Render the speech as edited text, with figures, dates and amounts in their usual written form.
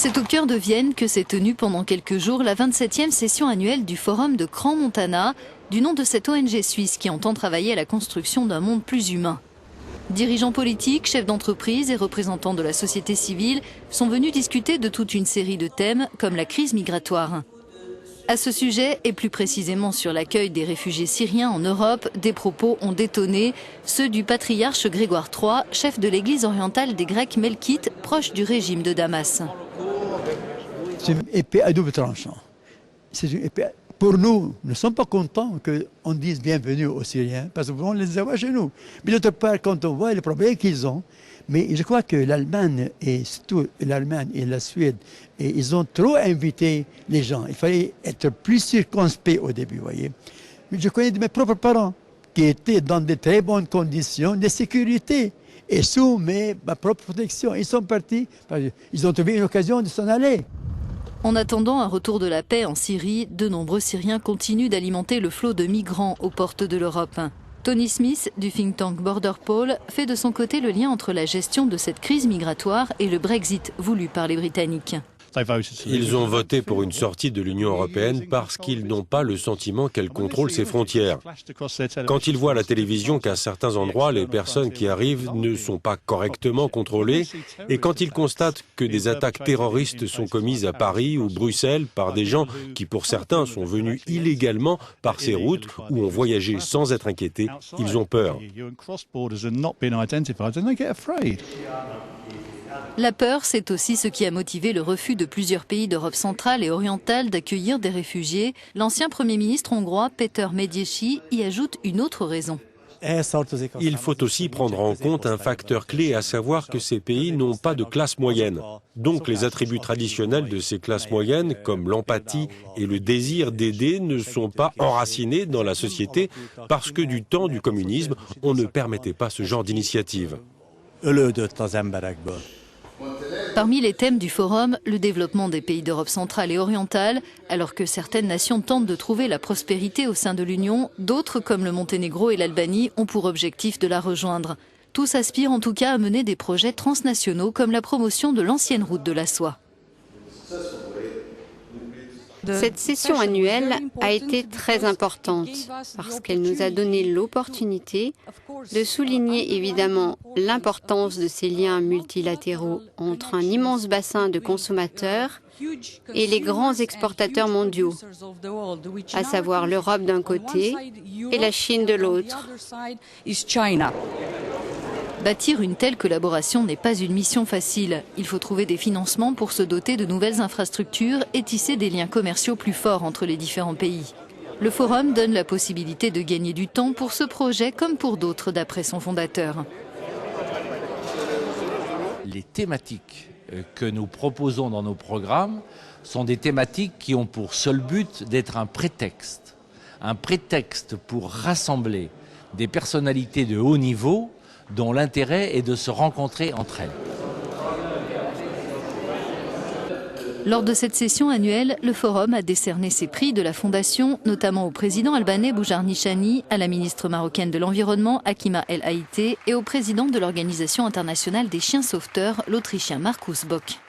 C'est au cœur de Vienne que s'est tenue pendant quelques jours la 27e session annuelle du Forum de Crans-Montana, du nom de cette ONG suisse qui entend travailler à la construction d'un monde plus humain. Dirigeants politiques, chefs d'entreprise et représentants de la société civile sont venus discuter de toute une série de thèmes comme la crise migratoire. À ce sujet, et plus précisément sur l'accueil des réfugiés syriens en Europe, des propos ont détonné, ceux du patriarche Grégoire III, chef de l'église orientale des Grecs melkites, proche du régime de Damas. C'est une épée à double tranchant. Pour nous, nous ne sommes pas contents qu'on dise bienvenue aux Syriens, parce qu'on les envoie chez nous. Mais d'autre part, quand on voit les problèmes qu'ils ont, mais je crois que l'Allemagne, et surtout l'Allemagne et la Suède, et ils ont trop invité les gens. Il fallait être plus circonspect au début, vous voyez. Mais je connais de mes propres parents qui étaient dans de très bonnes conditions de sécurité et sous ma propre protection. Ils sont partis, ils ont trouvé une occasion de s'en aller. En attendant un retour de la paix en Syrie, de nombreux Syriens continuent d'alimenter le flot de migrants aux portes de l'Europe. Tony Smith, du think tank Border Poll, fait de son côté le lien entre la gestion de cette crise migratoire et le Brexit voulu par les Britanniques. Ils ont voté pour une sortie de l'Union européenne parce qu'ils n'ont pas le sentiment qu'elle contrôle ses frontières. Quand ils voient à la télévision qu'à certains endroits, les personnes qui arrivent ne sont pas correctement contrôlées, et quand ils constatent que des attaques terroristes sont commises à Paris ou Bruxelles par des gens qui, pour certains, sont venus illégalement par ces routes ou ont voyagé sans être inquiétés, ils ont peur. La peur, c'est aussi ce qui a motivé le refus de plusieurs pays d'Europe centrale et orientale d'accueillir des réfugiés. L'ancien Premier ministre hongrois, Péter Medgyessy, y ajoute une autre raison. Il faut aussi prendre en compte un facteur clé, à savoir que ces pays n'ont pas de classe moyenne. Donc les attributs traditionnels de ces classes moyennes, comme l'empathie et le désir d'aider, ne sont pas enracinés dans la société parce que du temps du communisme, on ne permettait pas ce genre d'initiative. Parmi les thèmes du forum, le développement des pays d'Europe centrale et orientale, alors que certaines nations tentent de trouver la prospérité au sein de l'Union, d'autres comme le Monténégro et l'Albanie ont pour objectif de la rejoindre. Tous aspirent en tout cas à mener des projets transnationaux comme la promotion de l'ancienne route de la soie. Cette session annuelle a été très importante parce qu'elle nous a donné l'opportunité de souligner évidemment l'importance de ces liens multilatéraux entre un immense bassin de consommateurs et les grands exportateurs mondiaux, à savoir l'Europe d'un côté et la Chine de l'autre. Bâtir une telle collaboration n'est pas une mission facile. Il faut trouver des financements pour se doter de nouvelles infrastructures et tisser des liens commerciaux plus forts entre les différents pays. Le forum donne la possibilité de gagner du temps pour ce projet comme pour d'autres d'après son fondateur. Les thématiques que nous proposons dans nos programmes sont des thématiques qui ont pour seul but d'être un prétexte pour rassembler des personnalités de haut niveau dont l'intérêt est de se rencontrer entre elles. Lors de cette session annuelle, le Forum a décerné ses prix de la Fondation, notamment au président albanais Bujar Nishani, à la ministre marocaine de l'Environnement Hakima El Haïté et au président de l'Organisation internationale des chiens sauveteurs, l'Autrichien Markus Bock.